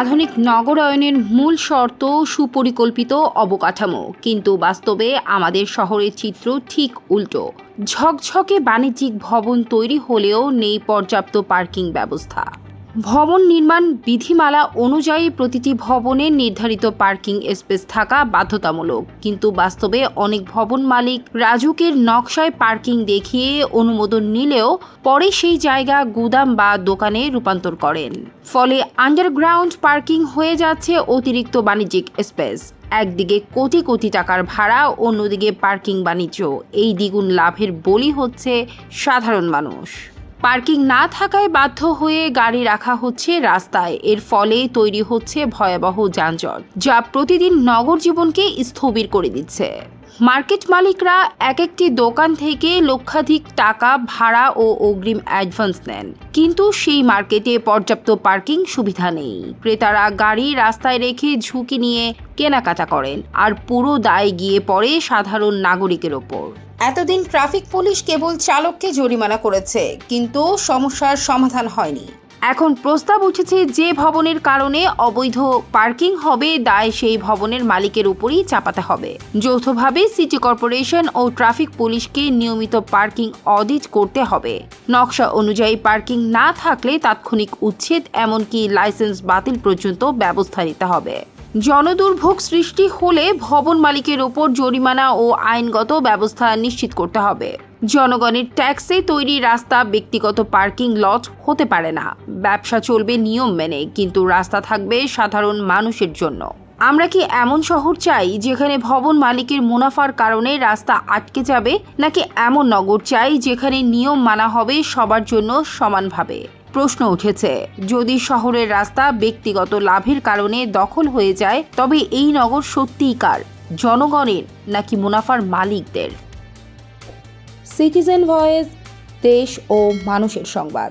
আধুনিক নগরায়নের মূল শর্ত সুপরিকল্পিত অবকাঠামো, কিন্তু বাস্তবে আমাদের শহরের চিত্র ঠিক উল্টো। ঝকঝকে বাণিজ্যিক ভবন তৈরি হলেও নেই পর্যাপ্ত পার্কিং ব্যবস্থা। ভবন নির্মাণ বিধিমালা অনুযায়ী প্রতিটি ভবনে নির্ধারিত পার্কিং স্পেস থাকা বাধ্যতামূলক, কিন্তু বাস্তবে অনেক ভবন মালিক রাজুকের নকশায় পার্কিং দেখিয়ে অনুমোদন নিলেও পরে সেই জায়গা গুদাম বা দোকানে রূপান্তর করেন। ফলে আন্ডারগ্রাউন্ড পার্কিং হয়ে যাচ্ছে অতিরিক্ত বাণিজ্যিক স্পেস। একদিকে কোটি কোটি টাকার ভাড়া, অন্যদিকে পার্কিং বাণিজ্য। এই দ্বিগুণ লাভের বলি হচ্ছে সাধারণ মানুষ। পার্কিং না থাকায় বাধ্য হয়ে গাড়ি রাখা হচ্ছে রাস্তায়। এর ফলে তৈরি হচ্ছে ভয়াবহ যানজট, যা প্রতিদিন নগর জীবনকে স্থবির করে দিচ্ছে। মার্কেট মালিকরা এক একটি দোকান থেকে লক্ষাধিক টাকা ভাড়া ও অগ্রিম অ্যাডভান্স নেন, কিন্তু সেই মার্কেটে পর্যাপ্ত পার্কিং সুবিধা নেই। ক্রেতারা গাড়ি রাস্তায় রেখে ঝুঁকি নিয়ে কেনাকাটা করেন, আর পুরো দায় গিয়ে পড়ে সাধারণ নাগরিকের ওপর। এতদিন ট্রাফিক পুলিশ কেবল চালককে জরিমানা করেছে, কিন্তু সমস্যার সমাধান হয়নি। এখন প্রস্তাব উঠেছে যে ভবনের কারণে অবৈধ পার্কিং হবে, দায় সেই ভবনের মালিকের উপরই চাপাতে হবে। যৌথভাবে সিটি কর্পোরেশন ও ট্রাফিক পুলিশকে নিয়মিত পার্কিং অডিট করতে হবে। নকশা অনুযায়ী পার্কিং না থাকলে তাৎক্ষণিক উচ্ছেদ, এমনকি লাইসেন্স বাতিল পর্যন্ত ব্যবস্থা নিতে হবে। জনদুর্ভোগ সৃষ্টি হলে ভবন মালিকের ওপর জরিমানা ও আইনগত ব্যবস্থা নিশ্চিত করতে হবে। জনগণের ট্যাক্সে তৈরি রাস্তা ব্যক্তিগত পার্কিং লট হতে পারে না। ব্যবসা চলবে নিয়ম মেনে, কিন্তু রাস্তা থাকবে সাধারণ মানুষের জন্য। আমরা কি এমন শহর চাই যেখানে ভবন মালিকের মুনাফার কারণে রাস্তা আটকে যাবে, নাকি এমন নগর চাই যেখানে নিয়ম মানা হবে সবার জন্য সমানভাবে? প্রশ্ন উঠেছে, যদি শহরের রাস্তা ব্যক্তিগত লাভের কারণে দখল হয়ে যায়, তবে এই নগর সত্যিই কার, জনগণের নাকি মুনাফার মালিকদের? সিটিজেন ভয়েস, দেশ ও মানুষের সংবাদ।